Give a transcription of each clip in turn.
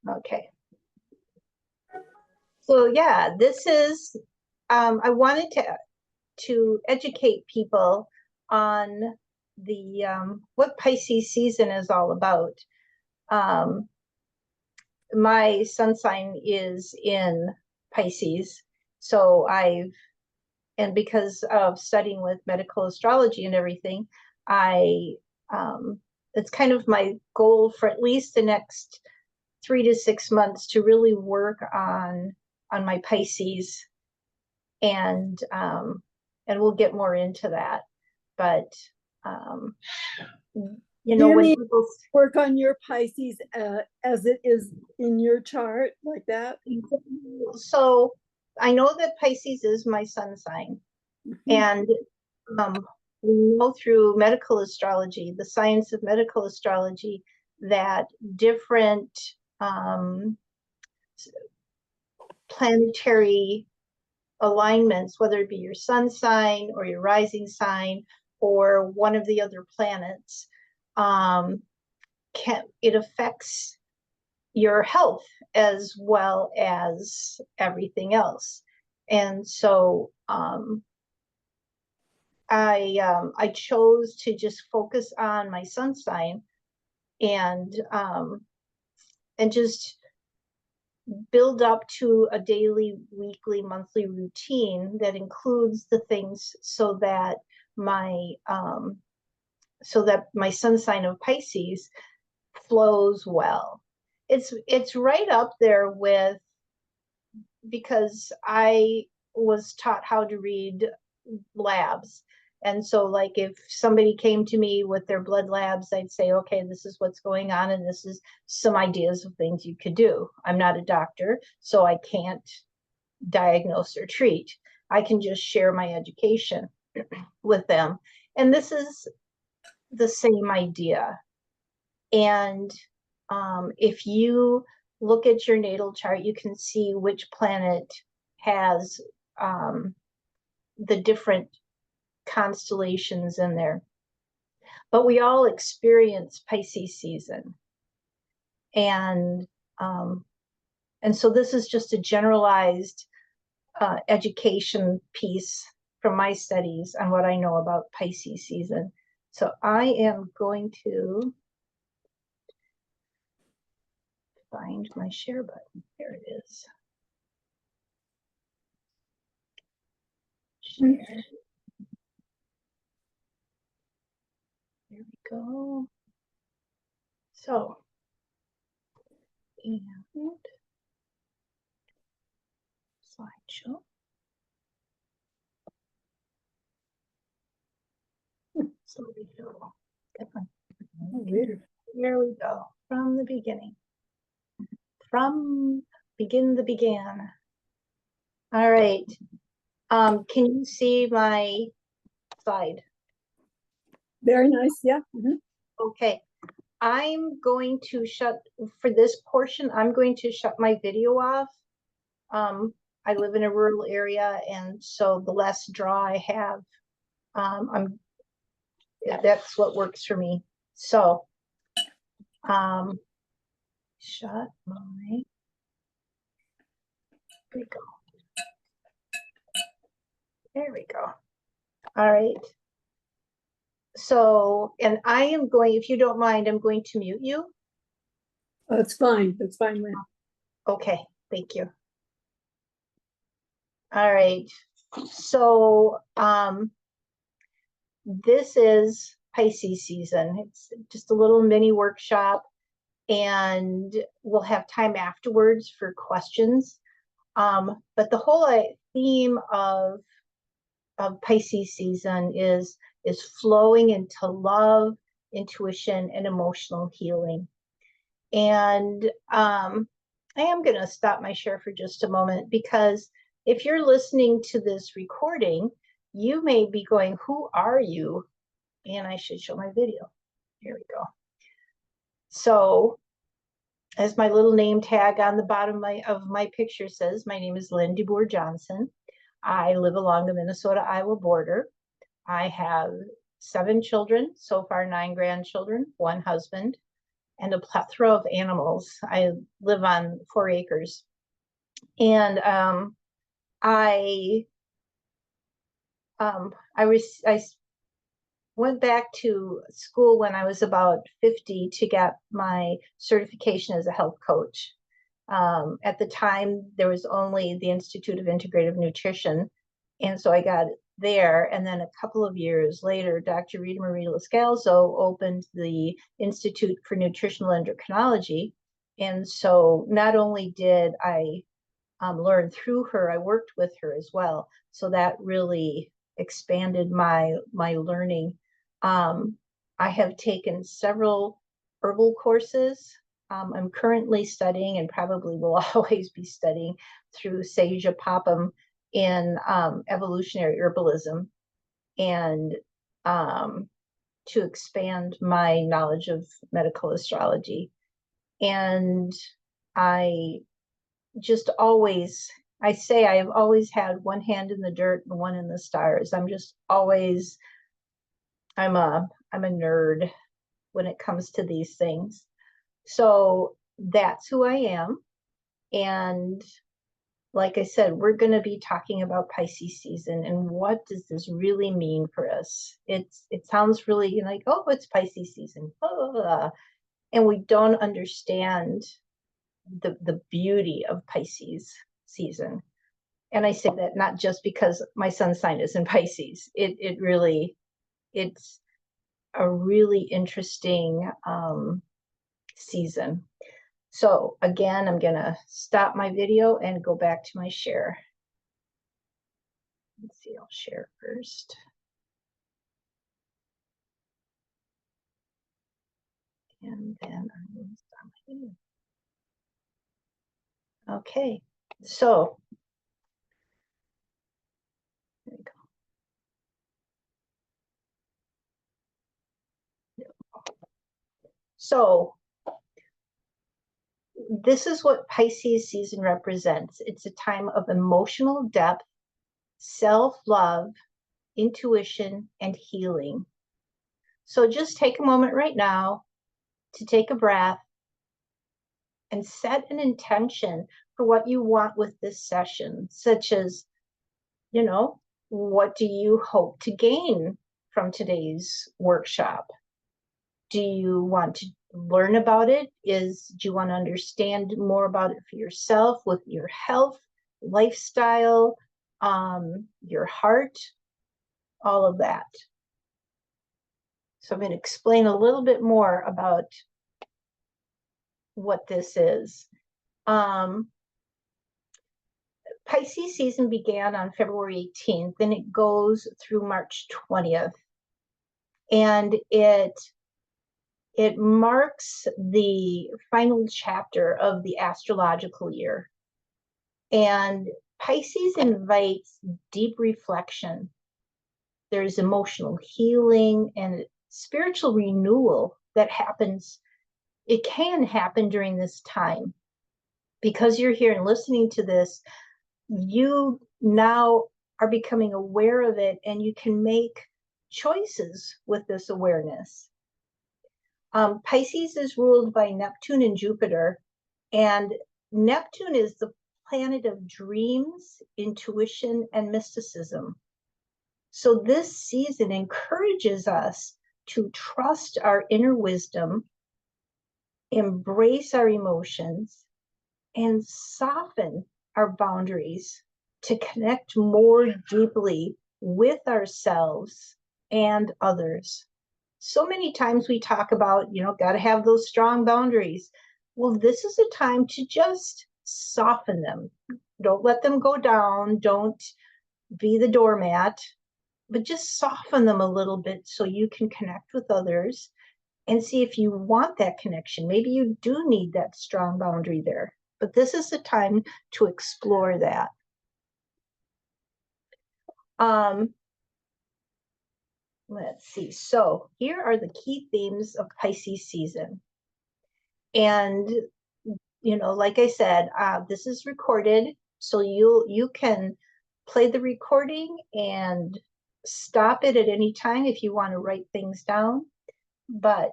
Okay. So yeah, this is, I wanted to educate people on the, what Pisces season is all about. My sun sign is in Pisces, so and because of studying with medical astrology and everything, it's kind of my goal for at least the next 3 to 6 months to really work on my Pisces, and we'll get more into that. But you know, when people work on your Pisces as it is in your chart, like that. So I know that Pisces is my sun sign, and we know through medical astrology, the science of medical astrology, that different planetary alignments, whether it be your sun sign or your rising sign or one of the other planets, it affects your health as well as everything else. And so I chose to just focus on my sun sign and just build up to a daily, weekly, monthly routine that includes the things so that my sun sign of Pisces flows well. It's right up there with, because I was taught how to read labs. And so like if somebody came to me with their blood labs, I'd say, okay, this is what's going on, and this is some ideas of things you could do. I'm not a doctor, so I can't diagnose or treat. I can just share my education with them. And this is the same idea. And if you look at your natal chart, you can see which planet has the different constellations in there. But we all experience Pisces season. And so this is just a generalized education piece from my studies on what I know about Pisces season. So I am going to find my share button. There it is. Share. There we go. So, and slideshow. Slideshow. Good one. Here we go. From the beginning. Begin the began. All right. Can you see my slide? Very nice. Yeah. Okay. I'm going to for this portion, I'm going to shut my video off. I live in a rural area, and so the less draw I have, that's what works for me. So, shut my, there we go. There we go. All right. So, and I am going, if you don't mind, I'm going to mute you. That's fine. That's fine, Lynn. Okay, thank you. All right. So, this is Pisces season. It's just a little mini workshop, and we'll have time afterwards for questions. But the whole theme of Pisces season is flowing into love, intuition, and emotional healing. And I am going to stop my share for just a moment, because if you're listening to this recording, you may be going, who are you? And I should show my video. Here we go. So, as my little name tag on the bottom of my picture says, my name is Lynn DeBoer Johnson. I live along the Minnesota-Iowa border. I have 7 children, so far 9 grandchildren, 1 husband, and a plethora of animals. I live on 4 acres. And I went back to school when I was about 50 to get my certification as a health coach. At the time, there was only the Institute of Integrative Nutrition. And so I got there. And then a couple of years later, Dr. Rita Marie Lascalzo opened the Institute for Nutritional Endocrinology. And so not only did I learn through her, I worked with her as well. So that really expanded my learning. I have taken several herbal courses. I'm currently studying, and probably will always be studying, through Seja Papam in evolutionary herbalism, and to expand my knowledge of medical astrology. And I just always, I say I've always had one hand in the dirt and one in the stars. I'm just always, I'm a nerd when it comes to these things. So that's who I am. And like I said, we're going to be talking about Pisces season and what does this really mean for us. It sounds really like, oh, it's Pisces season. And we don't understand the beauty of Pisces season. And I say that not just because my sun sign is in Pisces. It really, it's a really interesting season. So again, I'm going to stop my video and go back to my share. Let's see, I'll share first. And then I will stop my video. Okay, so there we go. So this is what Pisces season represents. It's a time of emotional depth, self-love, intuition, and healing. So just take a moment right now to take a breath and set an intention for what you want with this session, such as, what do you hope to gain from today's workshop? Do you want to learn about it? Do you want to understand more about it for yourself with your health, lifestyle, your heart, all of that? So I'm going to explain a little bit more about what this is. Pisces season began on February 18th and it goes through March 20th. And it marks the final chapter of the astrological year. And Pisces invites deep reflection. There's emotional healing and spiritual renewal that happens. It can happen during this time. Because you're here and listening to this, you now are becoming aware of it and you can make choices with this awareness. Pisces is ruled by Neptune and Jupiter, and Neptune is the planet of dreams, intuition, and mysticism. So this season encourages us to trust our inner wisdom, embrace our emotions, and soften our boundaries to connect more deeply with ourselves and others. So many times we talk about, got to have those strong boundaries. Well, this is a time to just soften them. Don't let them go down. Don't be the doormat, but just soften them a little bit so you can connect with others and see if you want that connection. Maybe you do need that strong boundary there, but this is the time to explore that. Let's see. So here are the key themes of Pisces season. And, like I said, this is recorded, so you can play the recording and stop it at any time if you want to write things down. But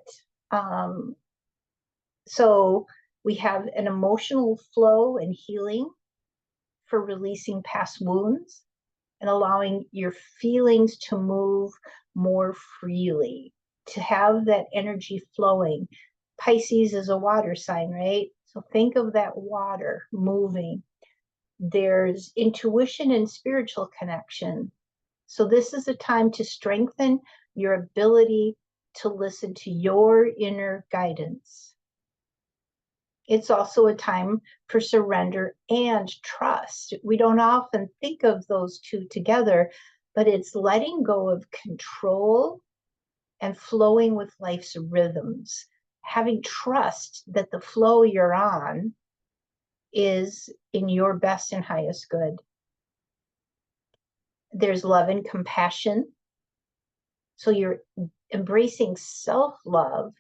So we have an emotional flow and healing for releasing past wounds and allowing your feelings to move more freely, to have that energy flowing. Pisces is a water sign, right? So think of that water moving. There's intuition and spiritual connection. So this is a time to strengthen your ability to listen to your inner guidance. It's also a time for surrender and trust. We don't often think of those two together, but it's letting go of control and flowing with life's rhythms, having trust that the flow you're on is in your best and highest good. There's love and compassion. So you're embracing self-love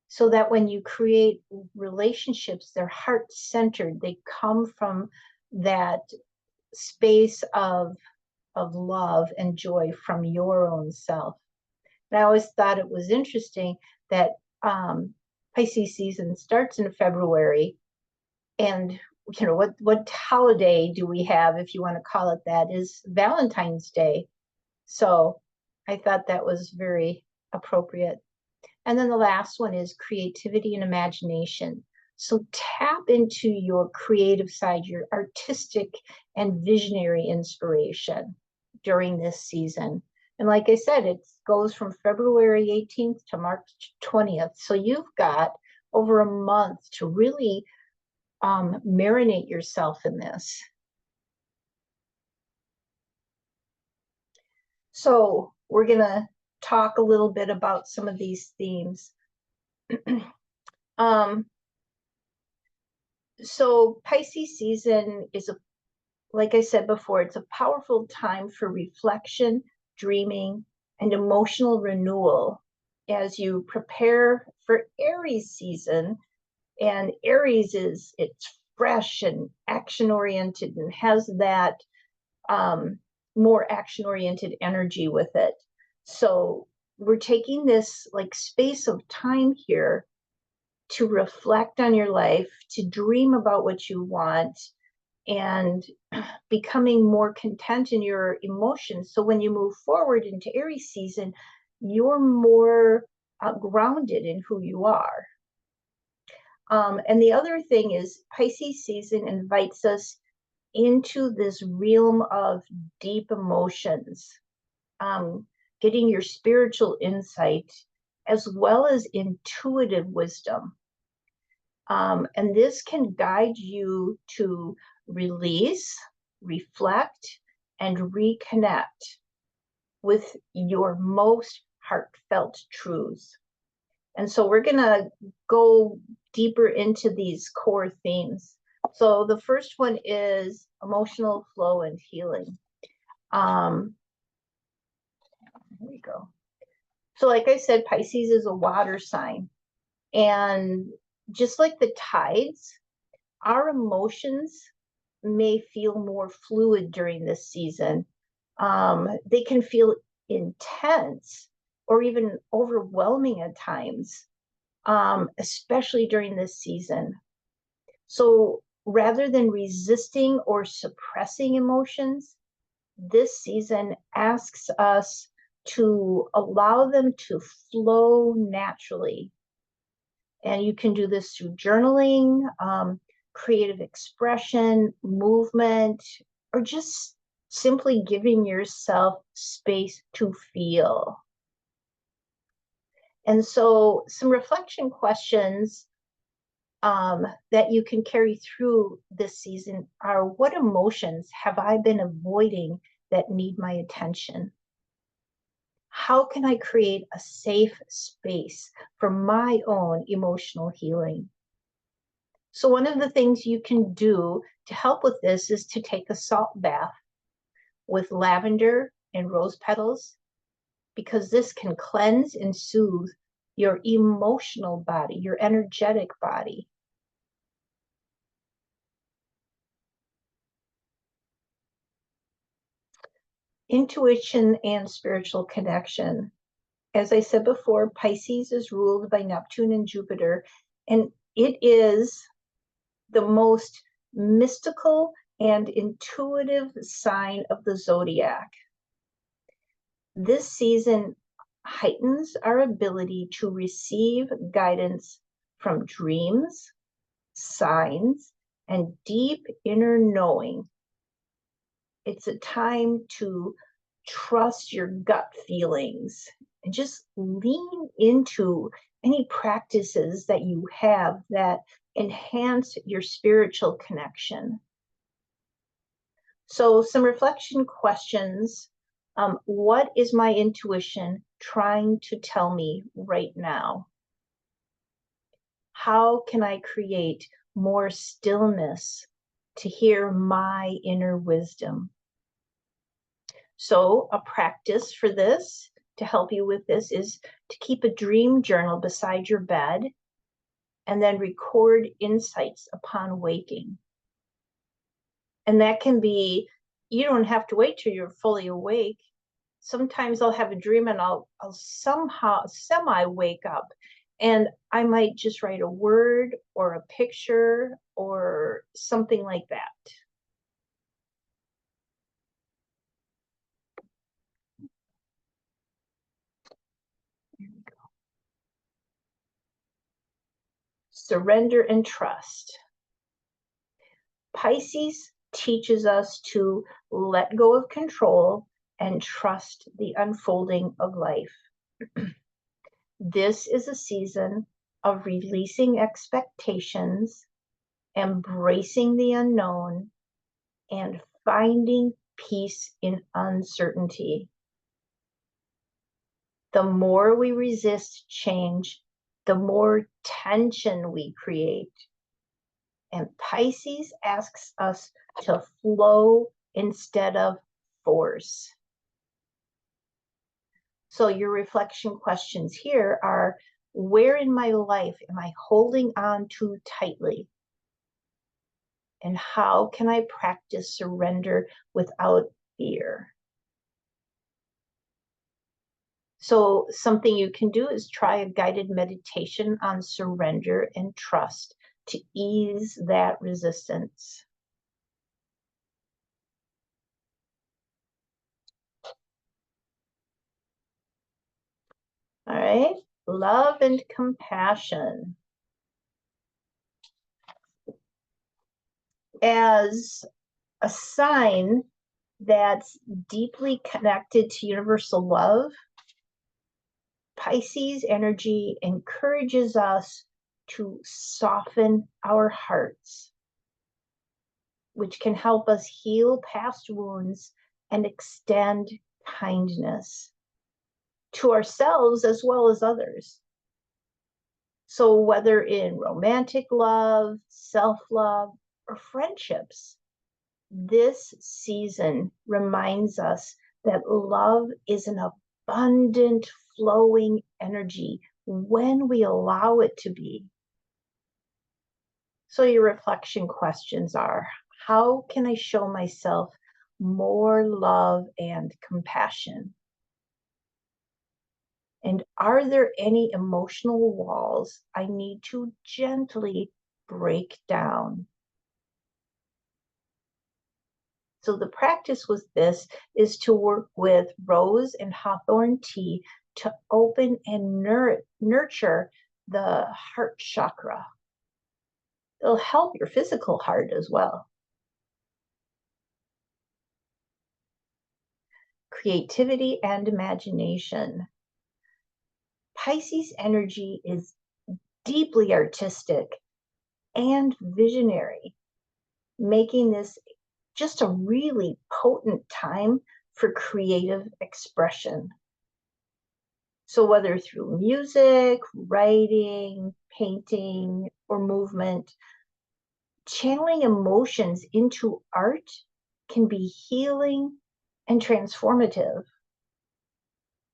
so that when you create relationships, they're heart-centered. They come from that space of love and joy from your own self. And I always thought it was interesting that Pisces season starts in February, and what holiday do we have, if you want to call it that, is Valentine's Day. So I thought that was very appropriate. And then the last one is creativity and imagination. So tap into your creative side, your artistic and visionary inspiration during this season. And like I said, it goes from February 18th to March 20th. So you've got over a month to really marinate yourself in this. So we're going to talk a little bit about some of these themes. So Pisces season is, like I said before, it's a powerful time for reflection, dreaming, and emotional renewal as you prepare for Aries season. And Aries it's fresh and action oriented and has that more action oriented energy with it. So we're taking this like space of time here to reflect on your life, to dream about what you want, and becoming more content in your emotions. So when you move forward into Aries season, you're more grounded in who you are. And the other thing is Pisces season invites us into this realm of deep emotions, getting your spiritual insight as well as intuitive wisdom. And this can guide you to release, reflect, and reconnect with your most heartfelt truths. And so we're going to go deeper into these core themes. So the first one is emotional flow and healing. Here we go. So like I said, Pisces is a water sign. And just like the tides, our emotions may feel more fluid during this season. They can feel intense or even overwhelming at times, especially during this season. So rather than resisting or suppressing emotions, this season asks us to allow them to flow naturally. And you can do this through journaling, creative expression, movement, or just simply giving yourself space to feel. And so some reflection questions that you can carry through this season are: what emotions have I been avoiding that need my attention? How can I create a safe space for my own emotional healing? So one of the things you can do to help with this is to take a salt bath with lavender and rose petals, because this can cleanse and soothe your emotional body, your energetic body. Intuition and spiritual connection. As I said before, Pisces is ruled by Neptune and Jupiter, and it is the most mystical and intuitive sign of the zodiac. This season heightens our ability to receive guidance from dreams, signs, and deep inner knowing. It's a time to trust your gut feelings and just lean into any practices that you have that enhance your spiritual connection. So some reflection questions. What is my intuition trying to tell me right now? How can I create more stillness to hear my inner wisdom? So a practice for this, to help you with this, is to keep a dream journal beside your bed and then record insights upon waking. And that can be, you don't have to wait till you're fully awake. Sometimes I'll have a dream and I'll somehow semi-wake up, and I might just write a word or a picture or something like that. There we go. Surrender and trust. Pisces teaches us to let go of control and trust the unfolding of life. This is a season of releasing expectations, embracing the unknown, and finding peace in uncertainty. The more we resist change, the more tension we create. And Pisces asks us to flow instead of force. So your reflection questions here are, where in my life am I holding on too tightly? And how can I practice surrender without fear? So something you can do is try a guided meditation on surrender and trust to ease that resistance. All right, love and compassion. As a sign that's deeply connected to universal love, Pisces energy encourages us to soften our hearts, which can help us heal past wounds and extend kindness to ourselves as well as others. So whether in romantic love, self-love, or friendships, this season reminds us that love is an abundant, flowing energy when we allow it to be. So your reflection questions are, how can I show myself more love and compassion? And are there any emotional walls I need to gently break down? So the practice with this is to work with rose and hawthorn tea to open and nurture the heart chakra. It'll help your physical heart as well. Creativity and imagination. Pisces energy is deeply artistic and visionary, making this just a really potent time for creative expression. So whether through music, writing, painting, or movement, channeling emotions into art can be healing and transformative.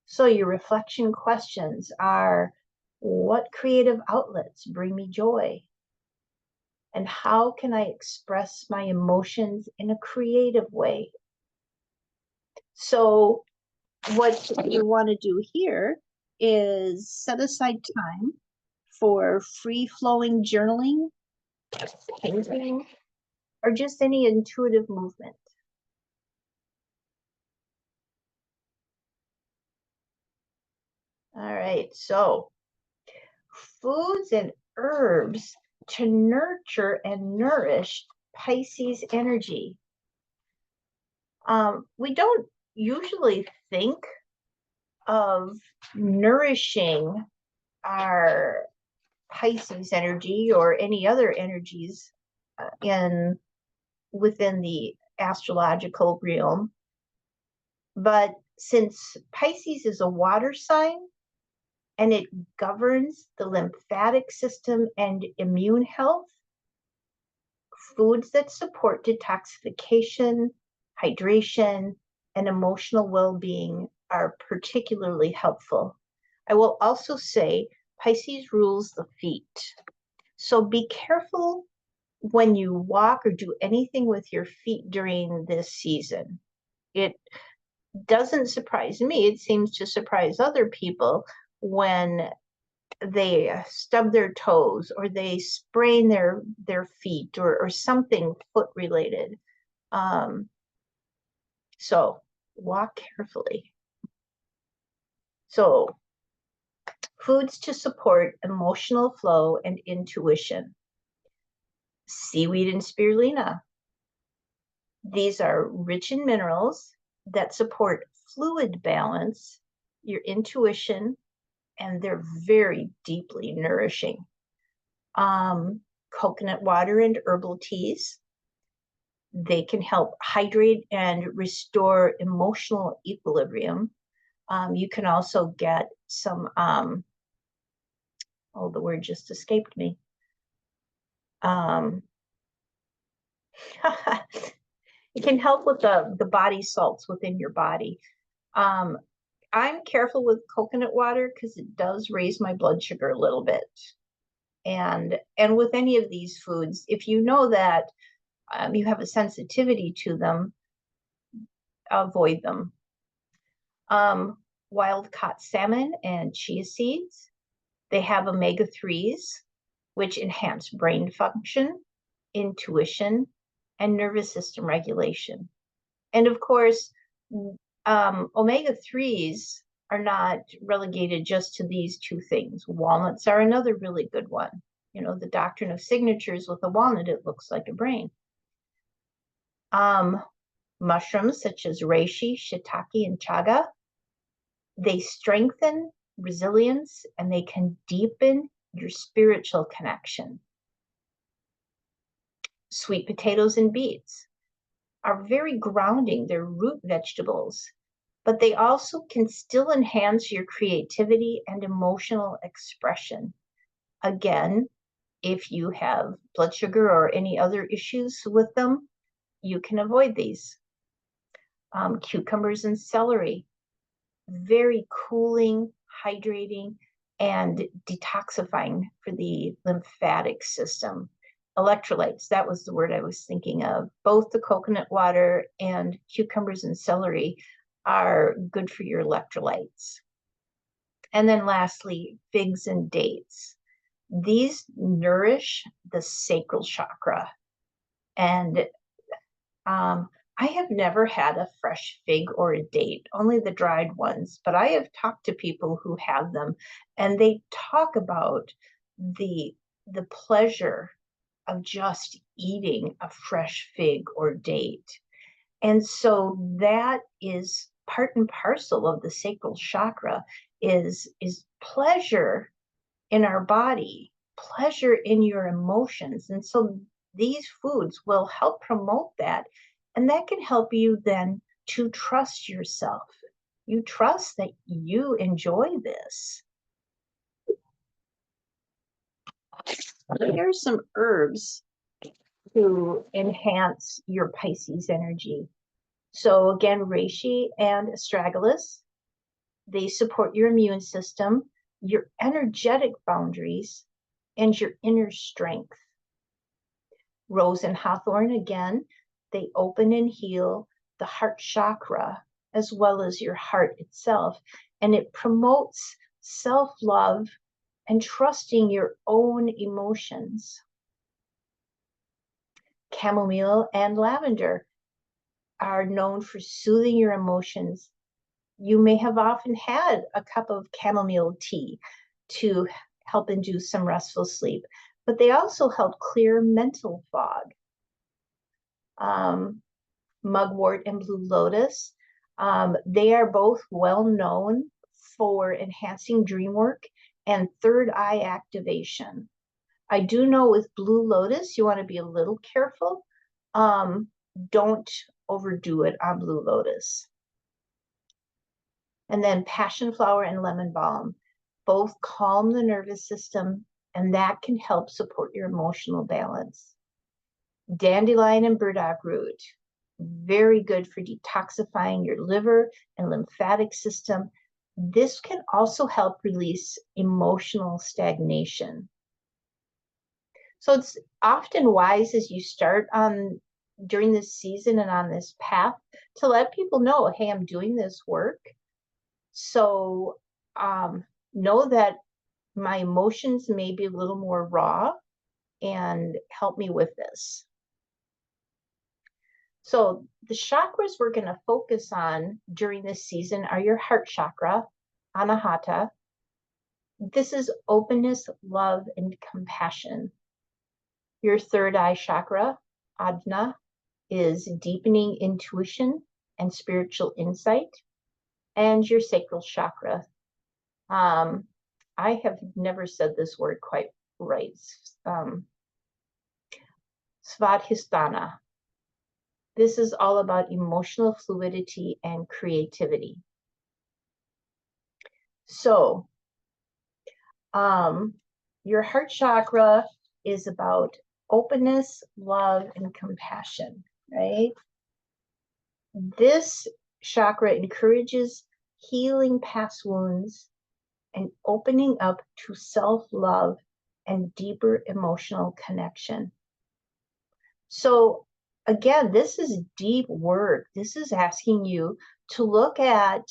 So your reflection questions are, what creative outlets bring me joy? And how can I express my emotions in a creative way? So what you want to do here is set aside time for free-flowing journaling, painting, or just any intuitive movement. All right, so foods and herbs to nurture and nourish Pisces energy. We don't usually think of nourishing our Pisces energy or any other energies within the astrological realm. But since Pisces is a water sign and it governs the lymphatic system and immune health, foods that support detoxification, hydration, and emotional well-being are particularly helpful. I will also say Pisces rules the feet. So be careful when you walk or do anything with your feet during this season. It doesn't surprise me. It seems to surprise other people when they stub their toes or they sprain their feet or something foot related. So walk carefully. So foods to support emotional flow and intuition. Seaweed and spirulina. These are rich in minerals that support fluid balance, your intuition, and they're very deeply nourishing. Coconut water and herbal teas. They can help hydrate and restore emotional equilibrium. You can also get some, oh, the word just escaped me. It can help with the body salts within your body. I'm careful with coconut water because it does raise my blood sugar a little bit. And with any of these foods, if you know that you have a sensitivity to them, avoid them. Wild caught salmon and chia seeds, they have omega-3s, which enhance brain function, intuition, and nervous system regulation. And of course, omega-3s are not relegated just to these two things. Walnuts are another really good one. You know, the doctrine of signatures with a walnut, it looks like a brain. Mushrooms such as reishi, shiitake, and chaga, they strengthen resilience and they can deepen your spiritual connection. Sweet potatoes and beets are very grounding. They're root vegetables, but they also can still enhance your creativity and emotional expression. Again, if you have blood sugar or any other issues with them, you can avoid these. Cucumbers and celery, very cooling, hydrating, and detoxifying for the lymphatic system. Electrolytes, that was the word I was thinking of. Both the coconut water and cucumbers and celery are good for your electrolytes. And then lastly, figs and dates. These nourish the sacral chakra. And I have never had a fresh fig or a date, only the dried ones, but I have talked to people who have them, and they talk about the pleasure of just eating a fresh fig or date. And so that is part and parcel of the sacral chakra is pleasure in our body, pleasure in your emotions. And so these foods will help promote that. And that can help you then to trust yourself. You trust that you enjoy this. Here are some herbs to enhance your Pisces energy. So again, reishi and astragalus, they support your immune system, your energetic boundaries, and your inner strength. Rose and hawthorn, again, they open and heal the heart chakra as well as your heart itself, and it promotes self-love, and trusting your own emotions. Chamomile and lavender are known for soothing your emotions. You may have often had a cup of chamomile tea to help induce some restful sleep, but they also help clear mental fog. Mugwort and blue lotus, they are both well known for enhancing dream work and third eye activation. I do know with blue lotus, you want to be a little careful. Don't overdo it on blue lotus. And then passion flower and lemon balm, both calm the nervous system, and that can help support your emotional balance. Dandelion and burdock root, very good for detoxifying your liver and lymphatic system. This can also help release emotional stagnation. So it's often wise as you start on during this season and on this path to let people know, hey, I'm doing this work. So know that my emotions may be a little more raw and help me with this. So the chakras we're going to focus on during this season are your heart chakra, Anahata. This is openness, love, and compassion. Your third eye chakra, Ajna, is deepening intuition and spiritual insight. And your sacral chakra, I have never said this word quite right, Svadhisthana. This is all about emotional fluidity and creativity. So, your heart chakra is about openness, love, and compassion, right? This chakra encourages healing past wounds and opening up to self-love and deeper emotional connection. So again, this is deep work. This is asking you to look at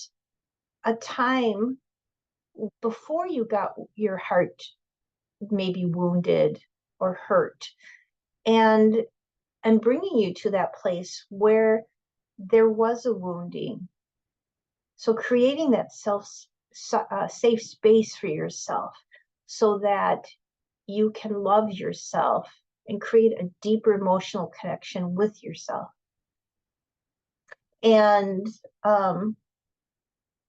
a time before you got your heart maybe wounded or hurt, and bringing you to that place where there was a wounding. So creating that safe space for yourself so that you can love yourself and create a deeper emotional connection with yourself. And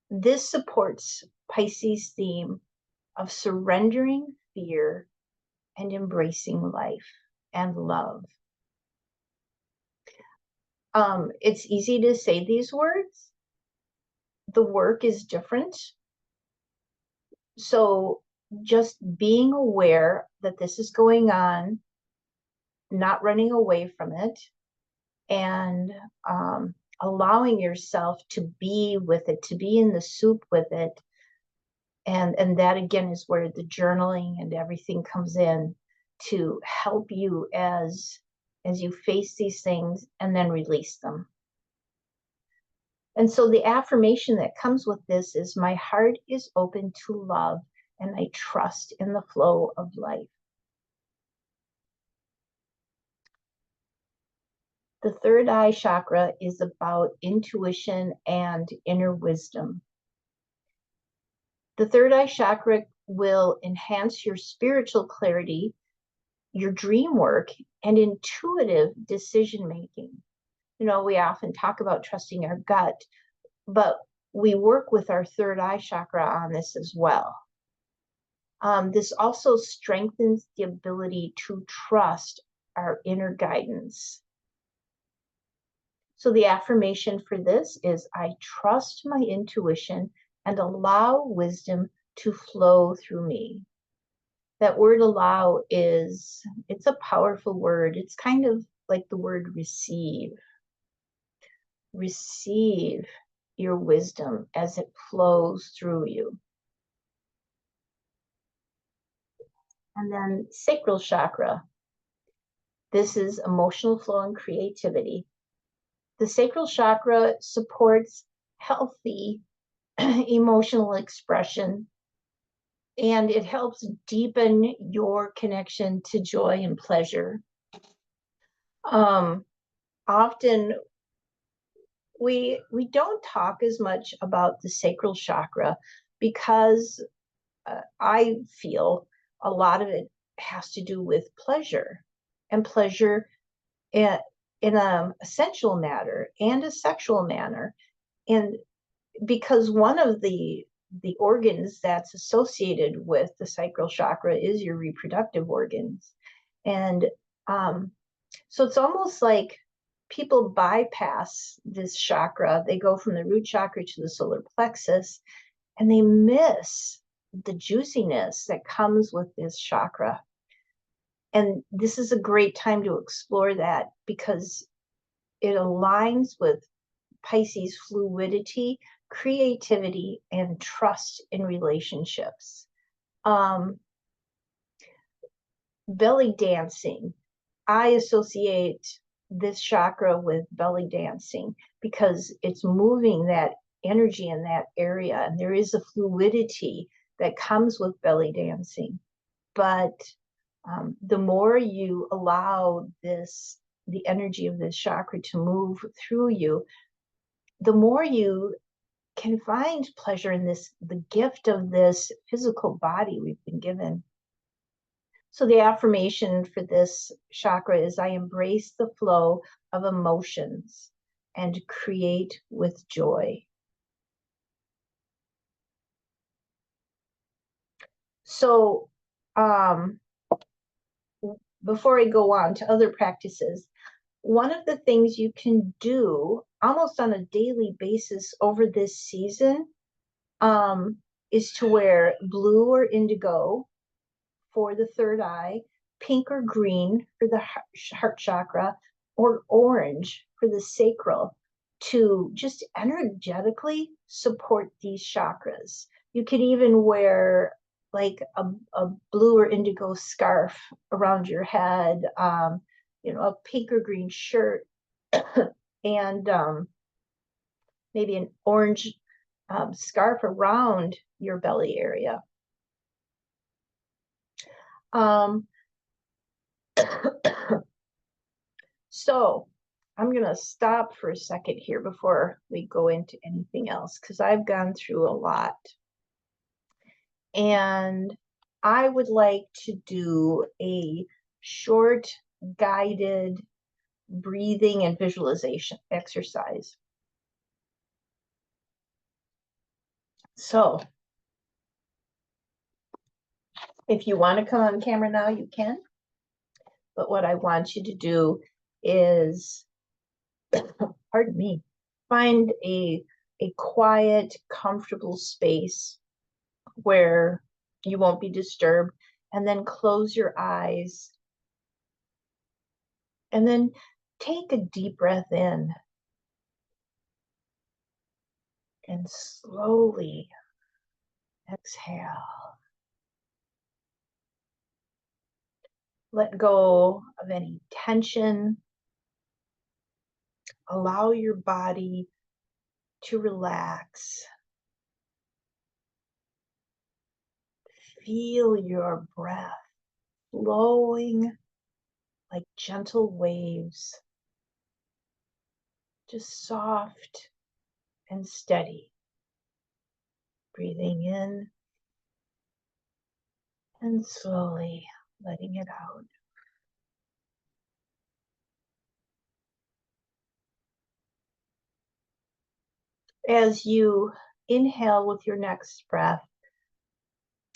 this supports Pisces' theme of surrendering fear and embracing life and love. It's easy to say these words. The work is different. So just being aware that this is going on, not running away from it, and allowing yourself to be with it, to be in the soup with it. And that again is where the journaling and everything comes in to help you as you face these things and then release them. And so the affirmation that comes with this is, my heart is open to love and I trust in the flow of life. The third eye chakra is about intuition and inner wisdom. The third eye chakra will enhance your spiritual clarity, your dream work, and intuitive decision making. You know, we often talk about trusting our gut, but we work with our third eye chakra on this as well. This also strengthens the ability to trust our inner guidance. So the affirmation for this is, I trust my intuition and allow wisdom to flow through me. That word allow it's a powerful word. It's kind of like the word receive. Receive your wisdom as it flows through you. And then sacral chakra. This is emotional flow and creativity. The sacral chakra supports healthy emotional expression and it helps deepen your connection to joy and pleasure. Often we don't talk as much about the sacral chakra because I feel a lot of it has to do with pleasure, and pleasure in a sensual manner and a sexual manner. And because one of the organs that's associated with the sacral chakra is your reproductive organs. And so it's almost like people bypass this chakra. They go from the root chakra to the solar plexus, and they miss the juiciness that comes with this chakra. And this is a great time to explore that because it aligns with Pisces fluidity, creativity, and trust in relationships. Belly dancing. I associate this chakra with belly dancing because it's moving that energy in that area, and there is a fluidity that comes with belly dancing. But the more you allow the energy of this chakra to move through you, the more you can find pleasure in the gift of this physical body we've been given. So the affirmation for this chakra is, I embrace the flow of emotions and create with joy. So before I go on to other practices, one of the things you can do almost on a daily basis over this season is to wear blue or indigo for the third eye, pink or green for the heart chakra, or orange for the sacral, to just energetically support these chakras. You could even wear like a blue or indigo scarf around your head, a pink or green shirt, and maybe an orange scarf around your belly area. So I'm going to stop for a second here before we go into anything else, because I've gone through a lot. And I would like to do a short guided breathing and visualization exercise. So if you want to come on camera now, you can. But what I want you to do is, pardon me, find a quiet, comfortable space where you won't be disturbed, and then close your eyes. And then take a deep breath in and slowly exhale. Let go of any tension. Allow your body to relax. Feel your breath flowing like gentle waves, just soft and steady. Breathing in and slowly letting it out. As you inhale with your next breath,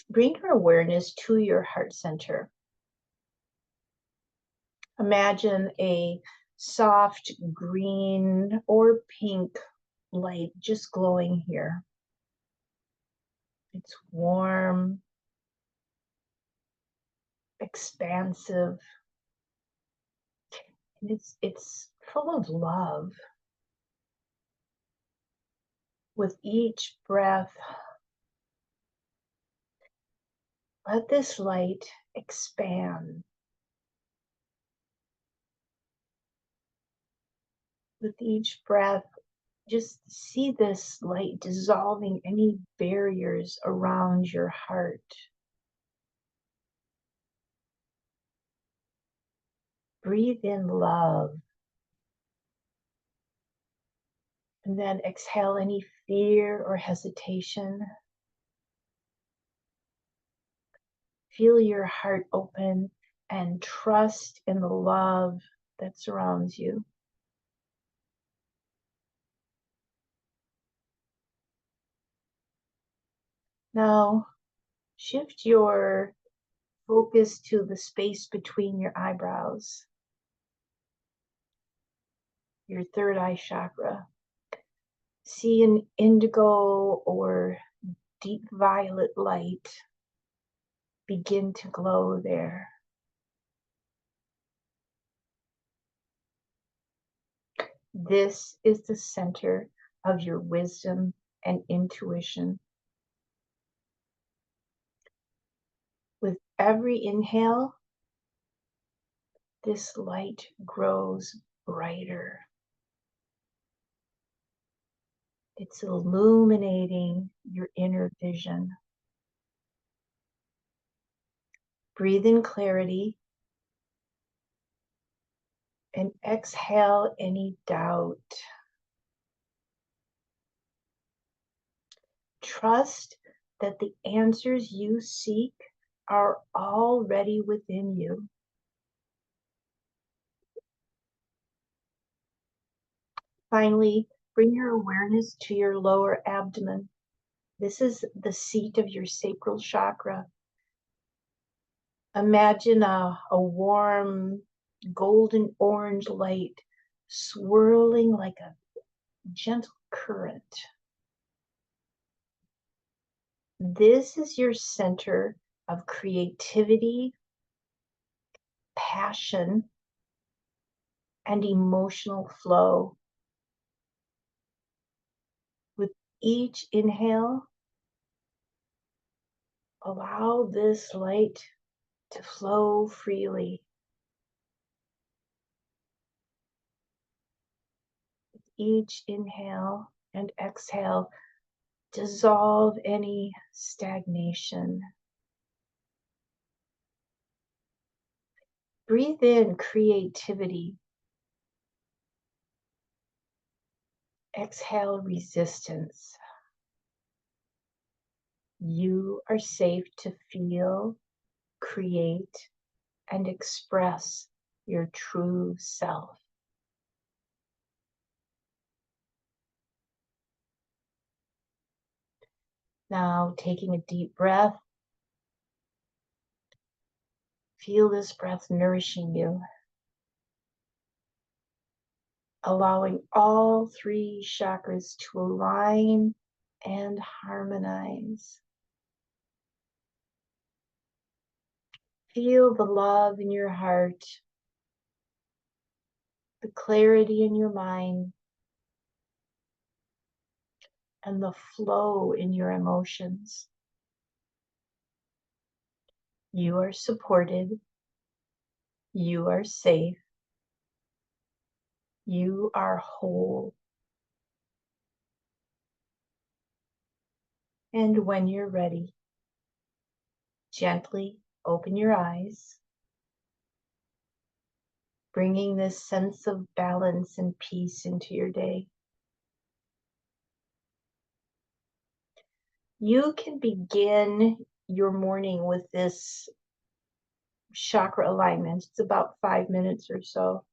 bring your awareness to your heart center. Imagine a soft green or pink light just glowing here. It's warm, expansive, and it's full of love. With each breath, let this light expand. With each breath, Just see this light dissolving any barriers around your heart. Breathe in love. And then exhale any fear or hesitation. Feel your heart open and trust in the love that surrounds you. Now, shift your focus to the space between your eyebrows, your third eye chakra. See an indigo or deep violet light begin to glow there. This is the center of your wisdom and intuition. With every inhale, this light grows brighter. It's illuminating your inner vision. Breathe in clarity and exhale any doubt. Trust that the answers you seek are already within you. Finally, bring your awareness to your lower abdomen. This is the seat of your sacral chakra. Imagine a warm golden orange light swirling like a gentle current. This is your center of creativity, passion, and emotional flow. With each inhale, allow this light to flow freely. With each inhale and exhale, dissolve any stagnation. Breathe in creativity. Exhale resistance. You are safe to feel, create, and express your true self. Now, taking a deep breath, feel this breath nourishing you, allowing all three chakras to align and harmonize. Feel the love in your heart, the clarity in your mind, and the flow in your emotions. You are supported. You are safe. You are whole. And when you're ready, gently open your eyes, bringing this sense of balance and peace into your day. You can begin your morning with this chakra alignment. It's about 5 minutes or so.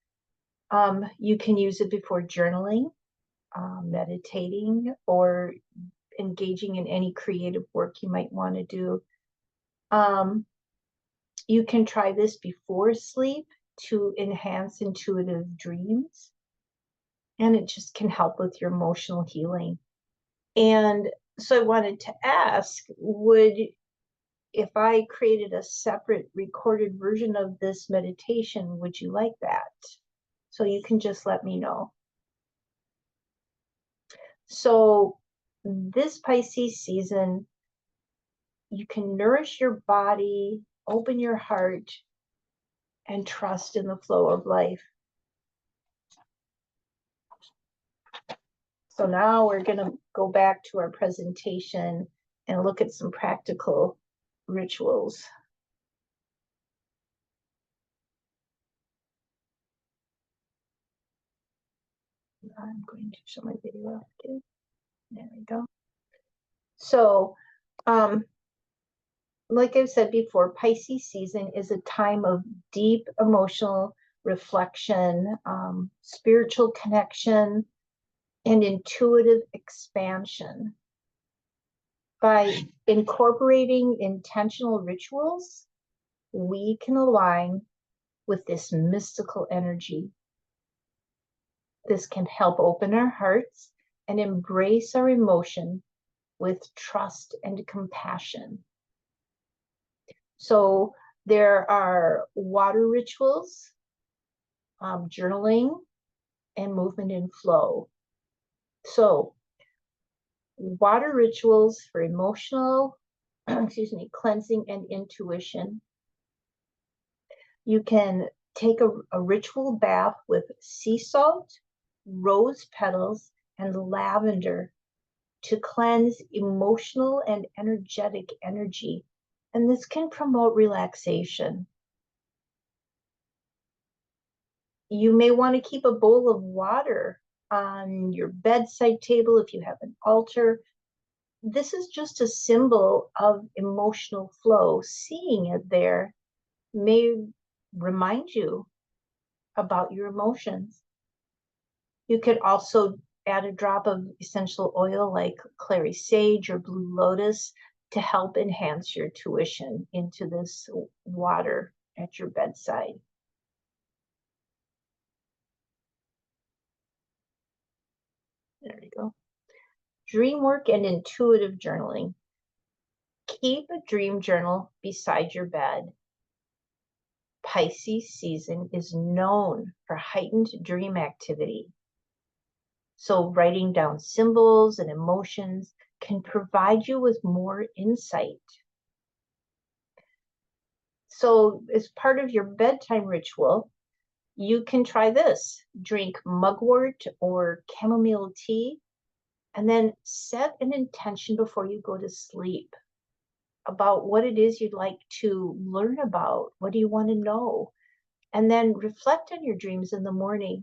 You can use it before journaling, meditating, or engaging in any creative work you might want to do. You can try this before sleep to enhance intuitive dreams, and it just can help with your emotional healing. And so I wanted to ask, if I created a separate recorded version of this meditation, would you like that? So you can just let me know. So this Pisces season, you can nourish your body, open your heart, and trust in the flow of life. So now we're going to go back to our presentation and look at some practical rituals. I'm going to show my video off too. There we go. So, like I've said before, Pisces season is a time of deep emotional reflection, spiritual connection, and intuitive expansion. By incorporating intentional rituals, we can align with this mystical energy. This can help open our hearts and embrace our emotion with trust and compassion. So there are water rituals, journaling, and movement and flow. So water rituals for emotional, cleansing and intuition. You can take a ritual bath with sea salt, rose petals, and lavender to cleanse emotional and energetic energy. And this can promote relaxation. You may want to keep a bowl of water on your bedside table if you have an altar. This is just a symbol of emotional flow. Seeing it there may remind you about your emotions. You could also add a drop of essential oil like clary sage or blue lotus to help enhance your intuition into this water at your bedside. There you go. Dream work and intuitive journaling. Keep a dream journal beside your bed. Pisces season is known for heightened dream activity. So writing down symbols and emotions can provide you with more insight. So as part of your bedtime ritual, you can try this. Drink mugwort or chamomile tea, and then set an intention before you go to sleep about what it is you'd like to learn about. What do you want to know? And then reflect on your dreams in the morning.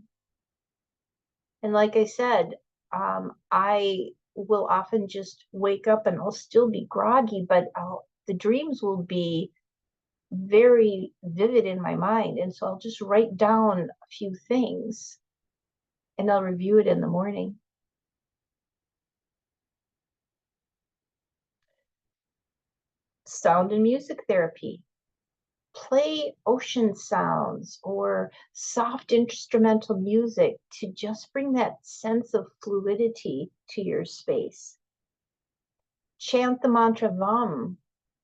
And like I said, I will often just wake up and I'll still be groggy, but the dreams will be very vivid in my mind. And so I'll just write down a few things and I'll review it in the morning. Sound and music therapy. Play ocean sounds or soft instrumental music to just bring that sense of fluidity to your space. Chant the mantra VAM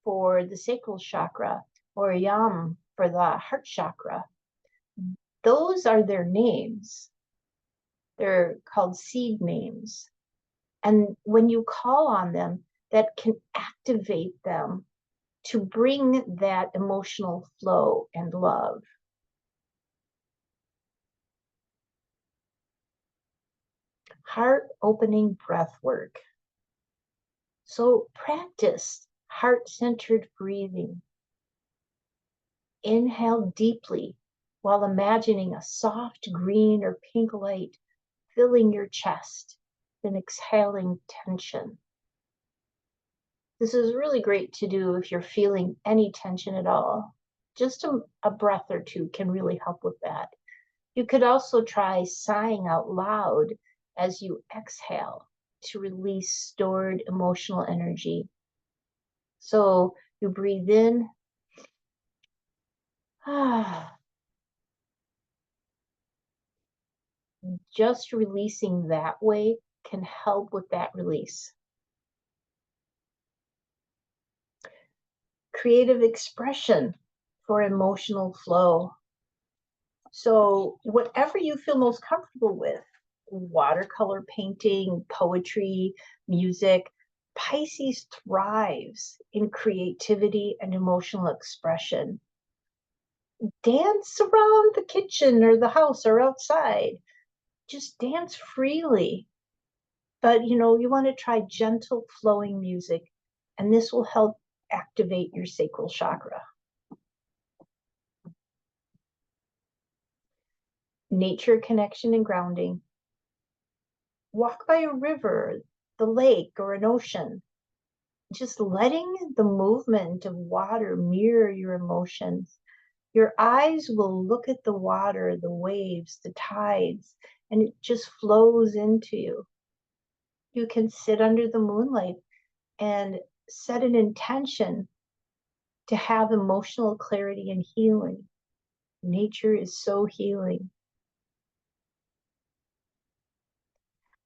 for the sacral chakra or YAM for the heart chakra. Those are their names. They're called seed names. And when you call on them, that can activate them to bring that emotional flow and love. Heart opening breath work. So practice heart-centered breathing. Inhale deeply while imagining a soft green or pink light filling your chest, then exhaling tension. This is really great to do if you're feeling any tension at all. Just a breath or two can really help with that. You could also try sighing out loud as you exhale to release stored emotional energy. So you breathe in, just releasing that way can help with that release. Creative expression for emotional flow. So whatever you feel most comfortable with, watercolor painting, poetry, music, Pisces thrives in creativity and emotional expression. Dance around the kitchen or the house or outside. Just dance freely. But you know, you want to try gentle flowing music, and this will help activate your sacral chakra. Nature connection and grounding. Walk by a river, the lake, or an ocean. Just letting the movement of water mirror your emotions. Your eyes will look at the water, the waves, the tides, and it just flows into you. You can sit under the moonlight and set an intention to have emotional clarity and healing. Nature is so healing.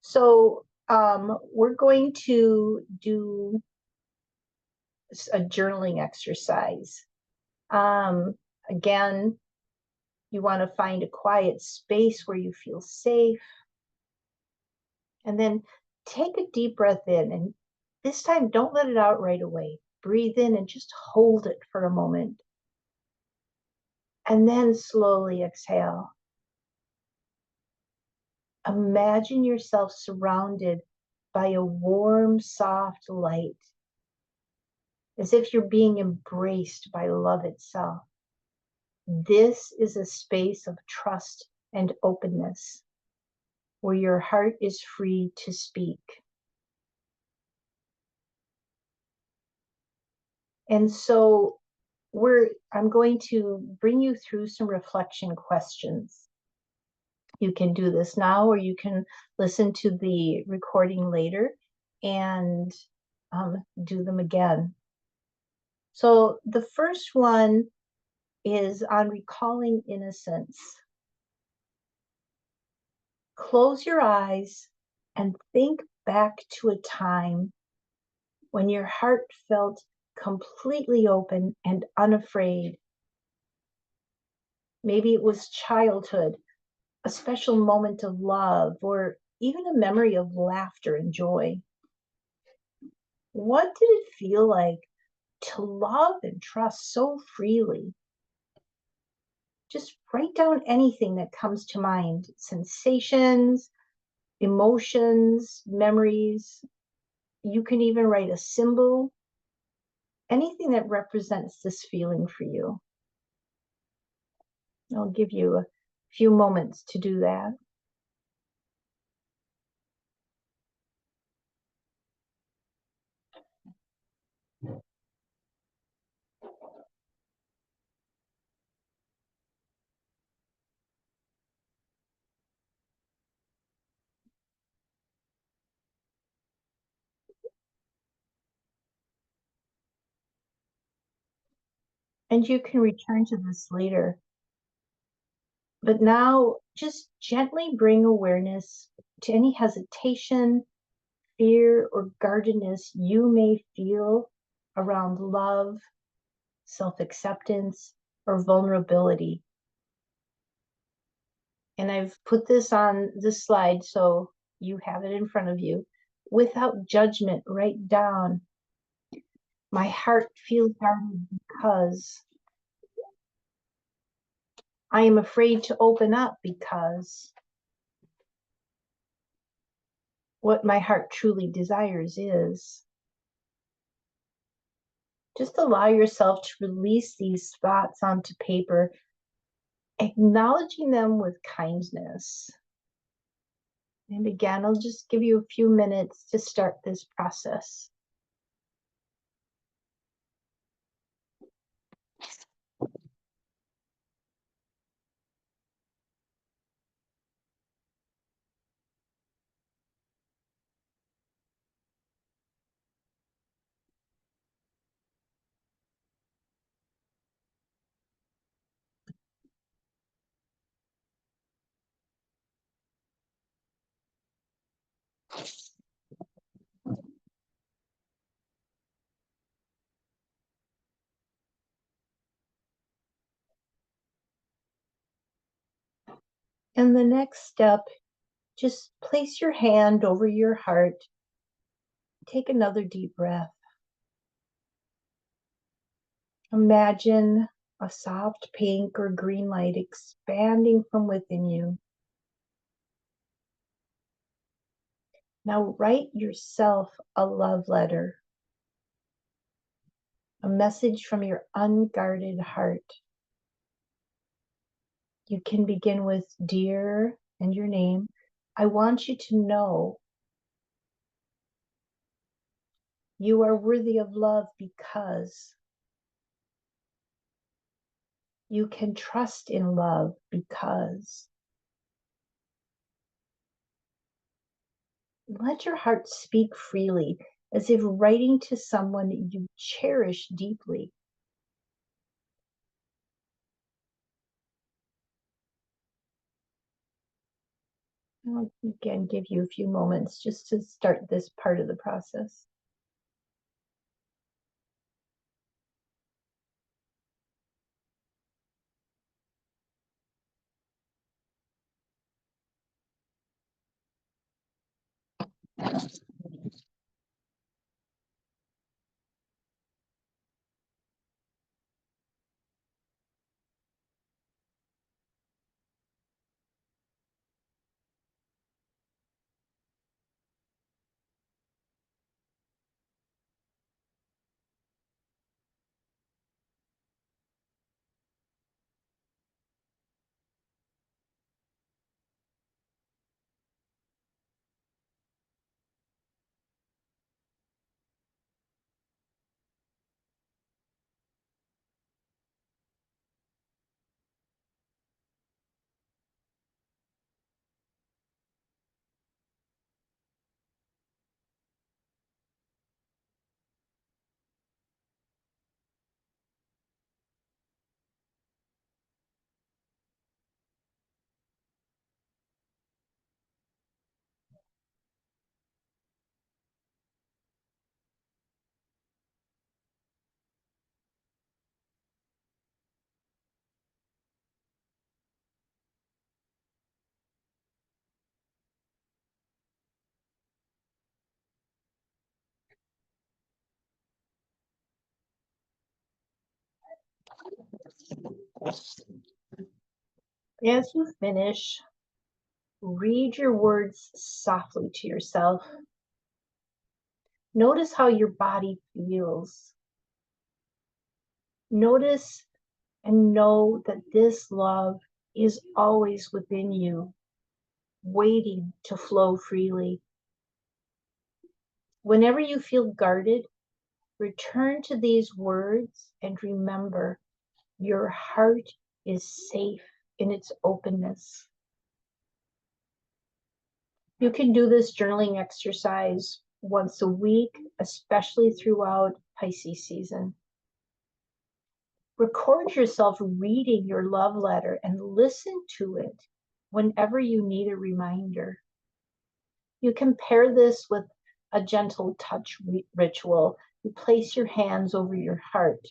So we're going to do a journaling exercise. Again, you want to find a quiet space where you feel safe. And then take a deep breath in. And this time, don't let it out right away. Breathe in and just hold it for a moment. And then slowly exhale. Imagine yourself surrounded by a warm, soft light, as if you're being embraced by love itself. This is a space of trust and openness, where your heart is free to speak. And so I'm going to bring you through some reflection questions. You can do this now, or you can listen to the recording later and do them again. So the first one is on recalling innocence. Close your eyes and think back to a time when your heart felt completely open and unafraid. Maybe it was childhood, a special moment of love, or even a memory of laughter and joy. What did it feel like to love and trust so freely? Just write down anything that comes to mind, sensations, emotions, memories. You can even write a symbol, anything that represents this feeling for you. I'll give you a few moments to do that. And you can return to this later. But now just gently bring awareness to any hesitation, fear, or guardedness you may feel around love, self-acceptance, or vulnerability. And I've put this on this slide so you have it in front of you. Without judgment, write down, my heart feels guarded because I am afraid to open up because what my heart truly desires is. Just allow yourself to release these thoughts onto paper, acknowledging them with kindness. And again, I'll just give you a few minutes to start this process. And the next step, just place your hand over your heart. Take another deep breath. Imagine a soft pink or green light expanding from within you. Now write yourself a love letter, a message from your unguarded heart. You can begin with dear and your name. I want you to know you are worthy of love because you can trust in love because. Let your heart speak freely, as if writing to someone you cherish deeply. I'll again give you a few moments just to start this part of the process. As you finish, read your words softly to yourself. Notice how your body feels. Notice and know that this love is always within you, waiting to flow freely. Whenever you feel guarded, return to these words and remember your heart is safe in its openness. You can do this journaling exercise once a week, especially throughout Pisces season. Record yourself reading your love letter and listen to it whenever you need a reminder. You can pair this with a gentle touch ritual. You place your hands over your heart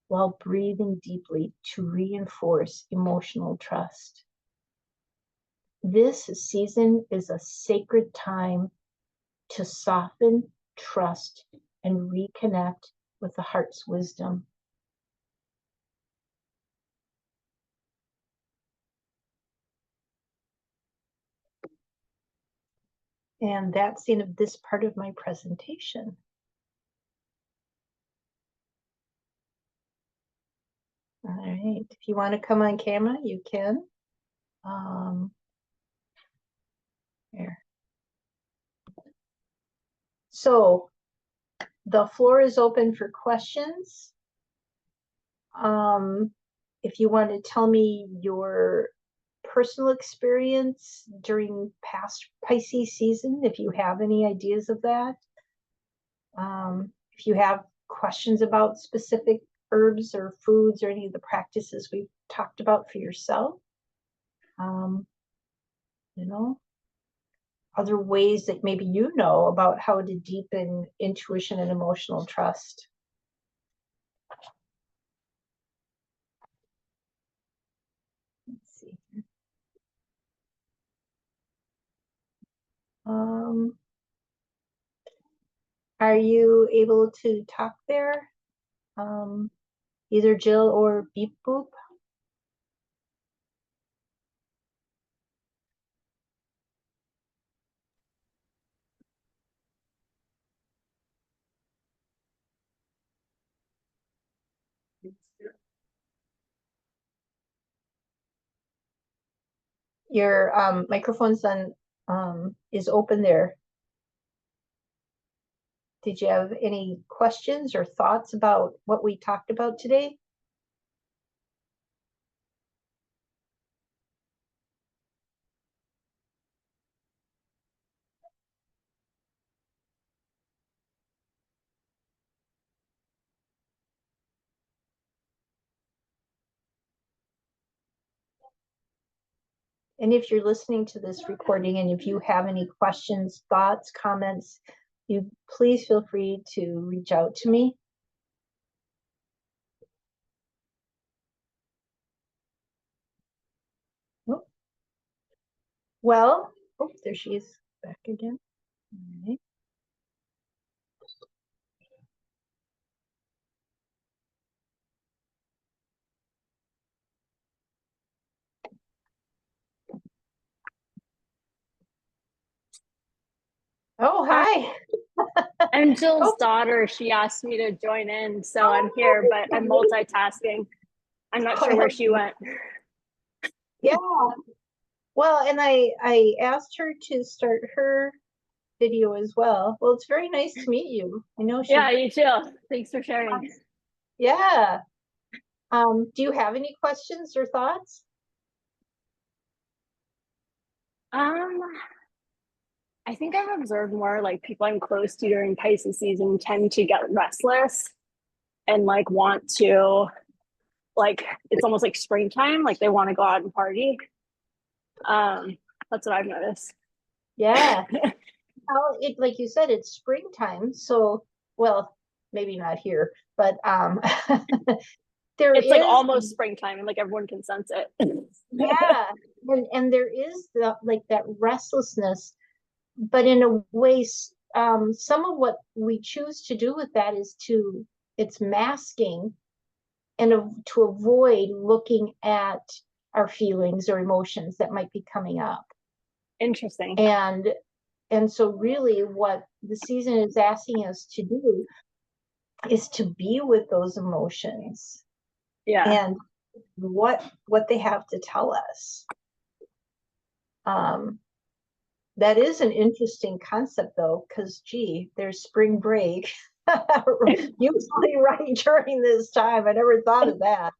while breathing deeply to reinforce emotional trust. This season is a sacred time to soften, trust, and reconnect with the heart's wisdom. And that's the end of this part of my presentation. All right, if you want to come on camera, you can. Here. So the floor is open for questions. If you want to tell me your personal experience during past Pisces season, if you have any ideas of that. If you have questions about specific herbs or foods or any of the practices we've talked about for yourself, you know, other ways that maybe you know about how to deepen intuition and emotional trust. Let's see. Are you able to talk there? Either Jill or Beep Boop? Your microphone's on, is open there. Did you have any questions or thoughts about what we talked about today? And if you're listening to this recording and if you have any questions, thoughts, comments, you please feel free to reach out to me. Oh. Well, oh, there she is back again. All right. Oh, hi. I'm Jill's Oh. daughter. She asked me to join in, so I'm here, but I'm multitasking. I'm not sure where she went. Yeah. Well, and I asked her to start her video as well. Well, it's very nice to meet you. I know she. Yeah, you too. Thanks for sharing. Yeah. Do you have any questions or thoughts? I think I've observed more like people I'm close to during Pisces season tend to get restless and like want to, like, it's almost like springtime, like they want to go out and party. That's what I've noticed. Yeah. Well, it, like you said, it's springtime, so, well, maybe not here, but there It's like is, almost springtime and like everyone can sense it. yeah, and there is the like that restlessness, but in a way, some of what we choose to do with that is it's masking and to avoid looking at our feelings or emotions that might be coming up. Interesting. And so really what the season is asking us to do is to be with those emotions. Yeah. And what they have to tell us. That is an interesting concept though, because gee, there's spring break usually right during this time. I never thought of that.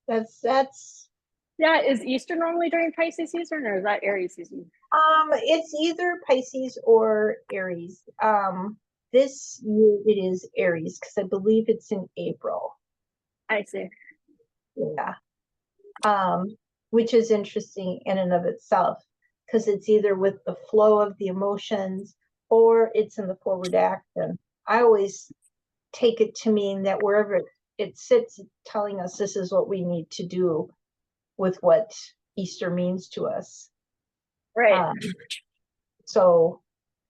That's Yeah, is Easter normally during Pisces season or is that Aries season? it's either Pisces or Aries. This year it is Aries because I believe it's in April. I see. Yeah. Which is interesting in and of itself because it's either with the flow of the emotions or it's in the forward action. I always take it to mean that wherever it sits, telling us this is what we need to do with what Easter means to us. Right. So,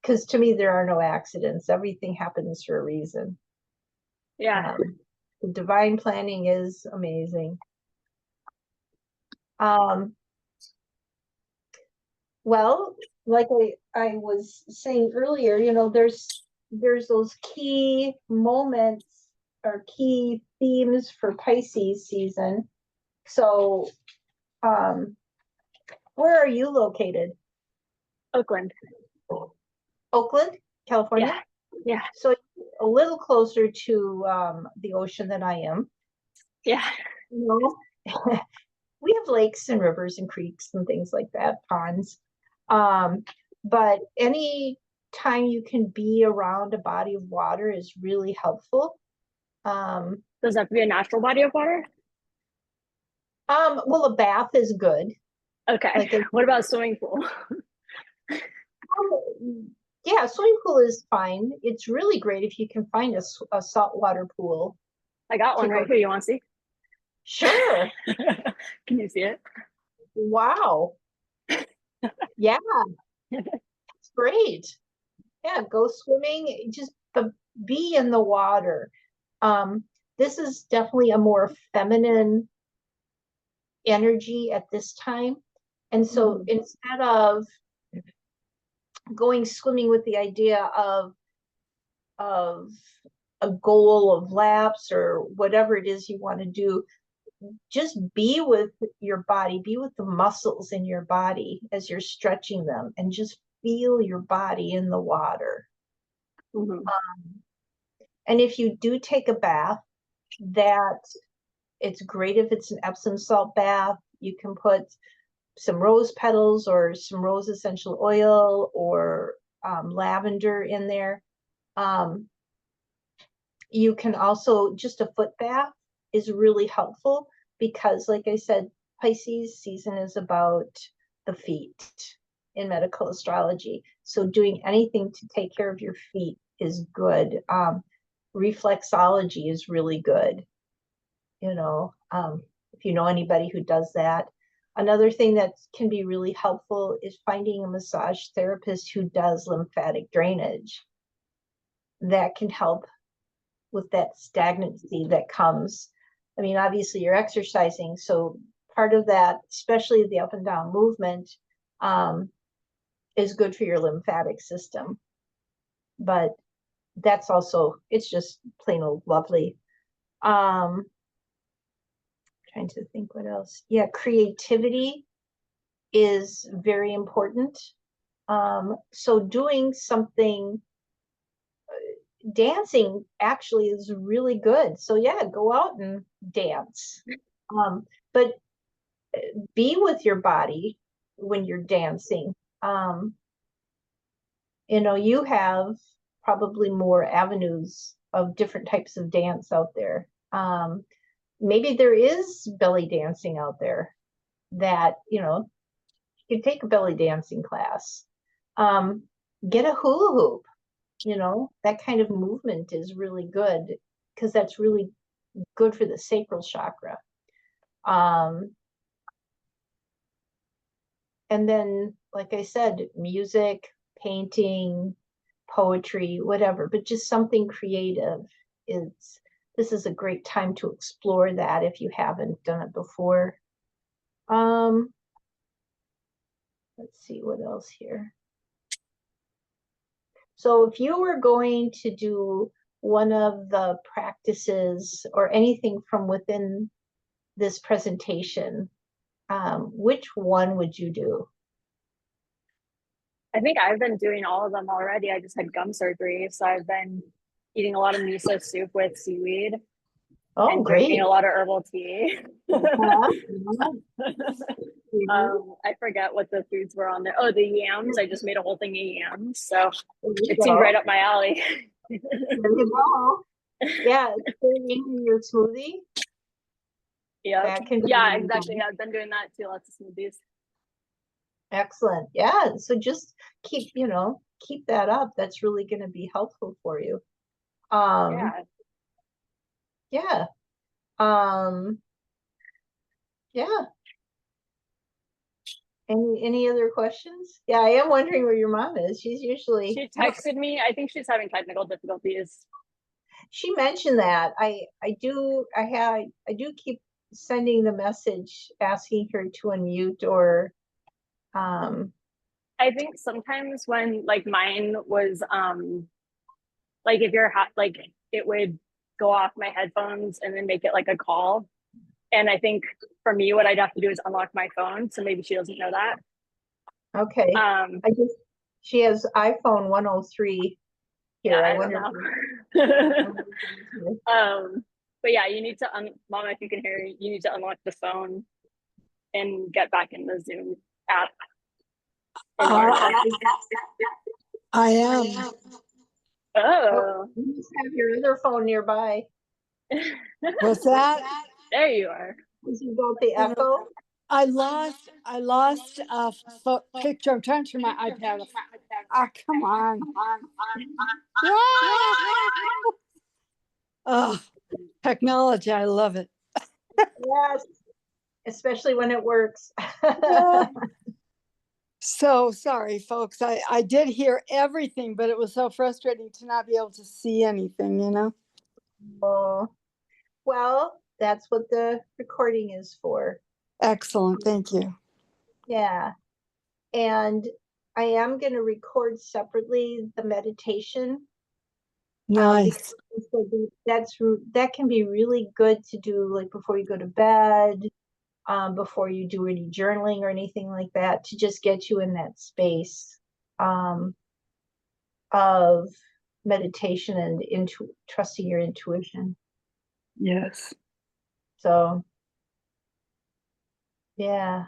because to me, there are no accidents. Everything happens for a reason. Yeah. The divine planning is amazing. Well, like I was saying earlier, you know, there's those key moments or key themes for Pisces season. So, where are you located? Oakland. Oakland, California? Yeah. Yeah. So a little closer to the ocean than I am. Yeah. You know? We have lakes and rivers and creeks and things like that, ponds. But any time you can be around a body of water is really helpful. Does it have to be a natural body of water? Well, a bath is good. Okay. Like what about swimming pool? Yeah, swimming pool is fine. It's really great if you can find a saltwater pool. I got one right here. You want to see? Sure. Can you see it? Wow. Yeah. It's great. Yeah, go swimming. Just be in the water. This is definitely a more feminine energy at this time. And so instead of going swimming with the idea of a goal of laps or whatever it is you want to do, just be with your body, be with the muscles in your body as you're stretching them, and just feel your body in the water. Mhm. And if you do take a bath, that it's great if it's an Epsom salt bath. You can put some rose petals or some rose essential oil or lavender in there. You can also, just a foot bath is really helpful because, like I said, Pisces season is about the feet in medical astrology. So doing anything to take care of your feet is good. Reflexology is really good. If you know anybody who does that. Another thing that can be really helpful is finding a massage therapist who does lymphatic drainage. That can help with that stagnancy that comes. I mean, obviously you're exercising, so part of that, especially the up and down movement, is good for your lymphatic system. But that's also, it's just plain old lovely. Trying to think what else. Yeah, creativity is very important. So doing something, dancing actually is really good. So yeah, go out and dance. But be with your body when you're dancing. You have probably more avenues of different types of dance out there. Maybe there is belly dancing out there that, you can take a belly dancing class. Get a hula hoop. That kind of movement is really good because that's really good for the sacral chakra. And then, like I said, music, painting, poetry, whatever, but just something creative this is a great time to explore that if you haven't done it before. Let's see what else here. So if you were going to do one of the practices or anything from within this presentation, which one would you do? I think I've been doing all of them already. I just had gum surgery, so I've been eating a lot of miso soup with seaweed Oh, and great. drinking a lot of herbal tea. I forget what the foods were on there. Oh, the yams. I just made a whole thing of yams. So it seemed right up my alley. There you go. Yeah, it's in your smoothie. Yeah, exactly. I've been doing that too. Lots of smoothies. Excellent. Yeah. So just keep that up. That's really going to be helpful for you. Yeah. Yeah. Yeah. Any other questions? Yeah, I am wondering where your mom is. She texted me. I think she's having technical difficulties. She mentioned that. I do keep sending the message asking her to unmute or I think sometimes when like mine was like if you're like it would go off my headphones and then make it like a call. And I think for me, what I'd have to do is unlock my phone. So maybe she doesn't know that. Okay. She has iPhone 103 here. Yeah, I wonder. But yeah, you need to Mom, if you can hear, you need to unlock the phone and get back in the Zoom app. I am. Oh, you just have your other phone nearby. What's that? There you are. You got the echo. I lost a picture. I'm trying to turn my iPad off. Ah, come on. Oh, technology. I love it. Yes, especially when it works. So sorry, folks. I did hear everything, but it was so frustrating to not be able to see anything, Oh, well, that's what the recording is for. Excellent. Thank you. Yeah. And I am going to record separately the meditation Nice. That can be really good to do like before you go to bed, before you do any journaling or anything like that, to just get you in that space of meditation and trusting your intuition. Yes. So yeah.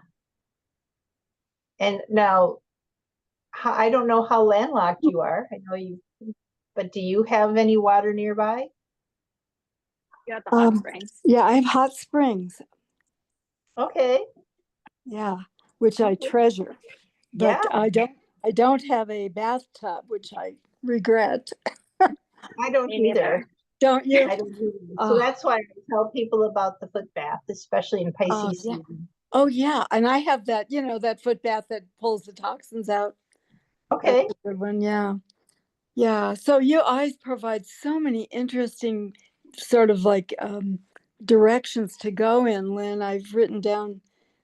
And now I don't know how landlocked you are. I know you, but do you have any water nearby? You got the hot springs. Yeah, I have hot springs. Okay. Yeah, which I treasure. But Yeah. I don't have a bathtub, which I regret. I don't Me either. neither. Don't you? I don't either. So that's why I tell people about the foot bath, especially in Pisces yeah. season. Oh yeah, and I have that, that foot bath that pulls the toxins out. Okay. That's a good one, yeah. Yeah, so you guys provide so many interesting sort of like directions to go in, Lynn. I've written down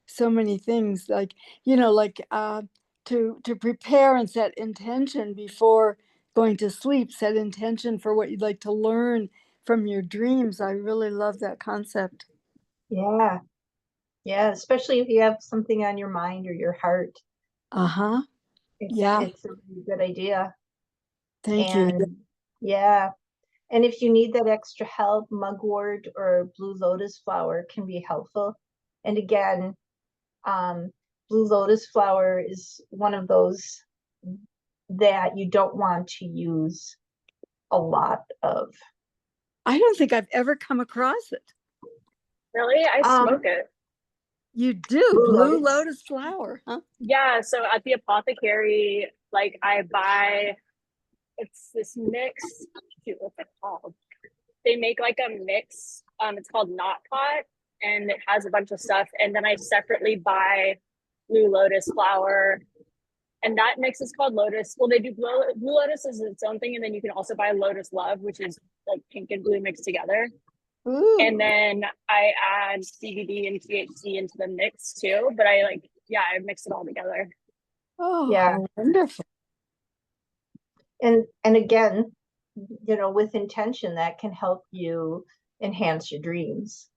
so many things like, to prepare and set intention before going to sleep, set intention for what you'd like to learn from your dreams. I really love that concept. Yeah. Yeah. Especially if you have something on your mind or your heart. Uh-huh. It's Yeah, it's a really good idea. thank you. And yeah. And if you need that extra help, mugwort or blue lotus flower can be helpful. And again, um, blue lotus flower is one of those that you don't want to use a lot of. I don't think I've ever come across it. Really? I smoke Um, it. You do, blue blue lotus. lotus flower, huh? Yeah, so at the apothecary, like I buy, it's this mix. Shoot, what's it called? They make like a mix. It's called Knot Pot, and it has a bunch of stuff. And then I separately buy blue lotus flower, and that mix is called lotus. Well, they do blue lotus is its own thing, and then you can also buy lotus love, which is like pink and blue mixed together. And Ooh. then I add CBD and THC into the mix too. But I mix it all together. Oh, Yeah. how wonderful. And again, with intention, that can help you enhance your dreams.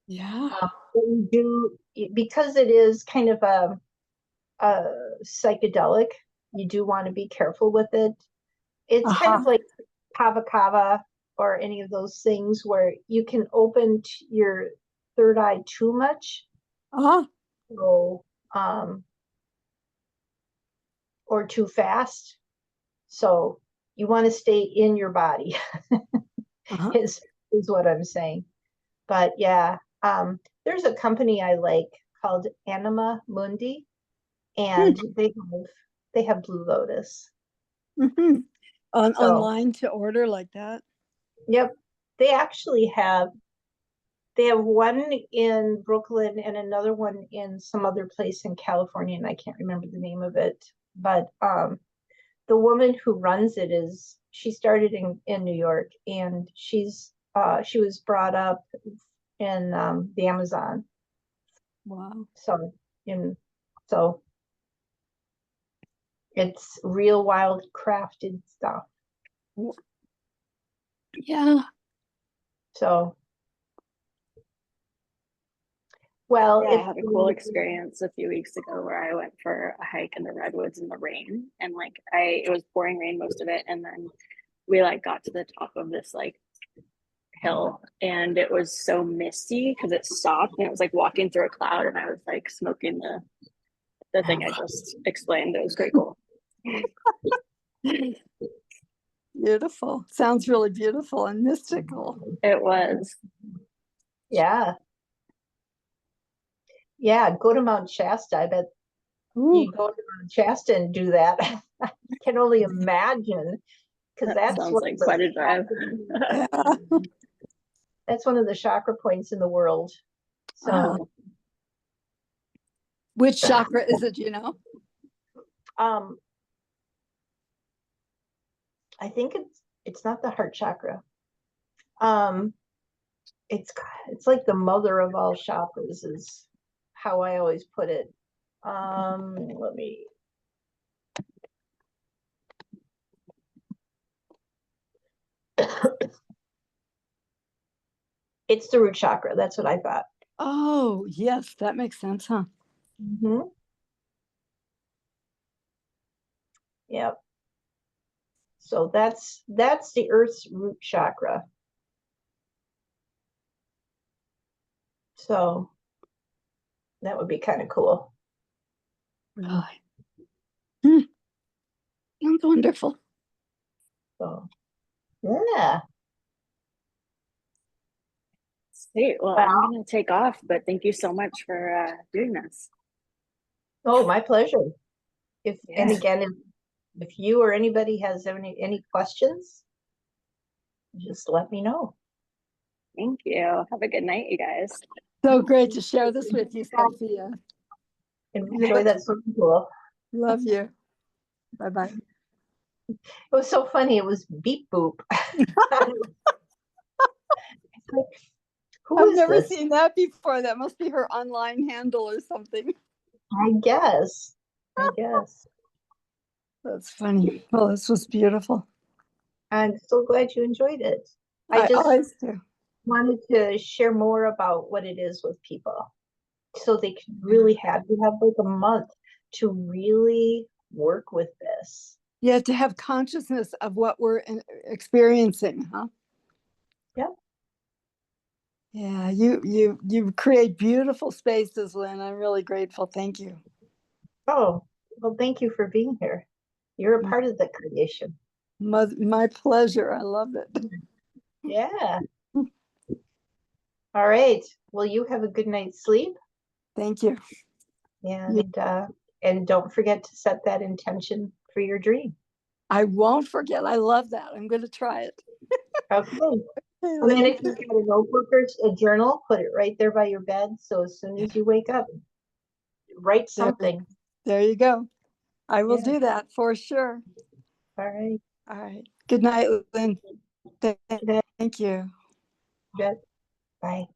Yeah. You do, because it is kind of a psychedelic, you do want to be careful with it. It's kind Uh-huh. of like kava kava or any of those things where you can open your third eye too much. Uh-huh. So, or too fast. So you want to stay in your body Uh-huh. is what I'm saying. But yeah, there's a company I like called Anima Mundi, and they have Blue Lotus. Mm-hmm. So Online to order like that. yep, they actually have one in Brooklyn and another one in some other place in California, and I can't remember the name of it. But the woman who runs it she started in New York, and she was brought up in the Amazon. Wow. So so it's real wild crafted stuff. Yeah. So well, Yeah, I if had a cool experience a few weeks ago where I went for a hike in the redwoods in the rain, and it was pouring rain most of it, and then we got to the top of this hill, and it was so misty because it stopped, and it was like walking through a cloud, and I was smoking the thing I just explained. It was pretty cool. Beautiful. Sounds really beautiful and mystical. It was. yeah, go to Mount Shasta. I bet you go to Mount Shasta and do that. I can only imagine, because That sounds like quite a drive. Yeah. That's one of the chakra points in the world. So Which chakra is it, um I think it's not the heart chakra. Um it's like the mother of all chakras is how I always put it. Let me It's the root chakra. That's what I thought. Oh, yes, that makes sense, huh? Mm-hmm. Yep. So that's the Earth's root chakra. So that would be kind of cool. Really? Sounds wonderful. So yeah. Sweet. Well, Wow. I'm gonna take off, but thank you so much for doing this. Oh, my pleasure. And Yeah. again, if you or anybody has any questions, just let me know. Thank you. Have a good night, you guys. So great to share this with you, Sophia. Enjoy that swimming pool. Love you. Bye-bye. It was so funny. It was beep boop. It's like, who I've is never this? seen that before. That must be her online handle or something. I guess. I guess. That's funny. Well, this was beautiful. I'm so glad you enjoyed it. I I just always do. wanted to share more about what it is with people so they can really you have like a month to really work with this. You have to have consciousness of what we're experiencing, huh? Yep. Yeah, you create beautiful spaces, Lynn. I'm really grateful. Thank you. Oh, well, thank you for being here. You're a part of the creation. My pleasure. I love it. Yeah. All right. Well, you have a good night's sleep. Thank you. And don't forget to set that intention for your dream. I won't forget. I love that. I'm going to try it. Okay. Okay, And then Lynn. if you've got a notebook or a journal, put it right there by your bed. So as soon as you wake up, write something. There you go. I will Yeah. do that for sure. All right. All right. Good night, Lynn. Good night. Thank you. Good. Bye.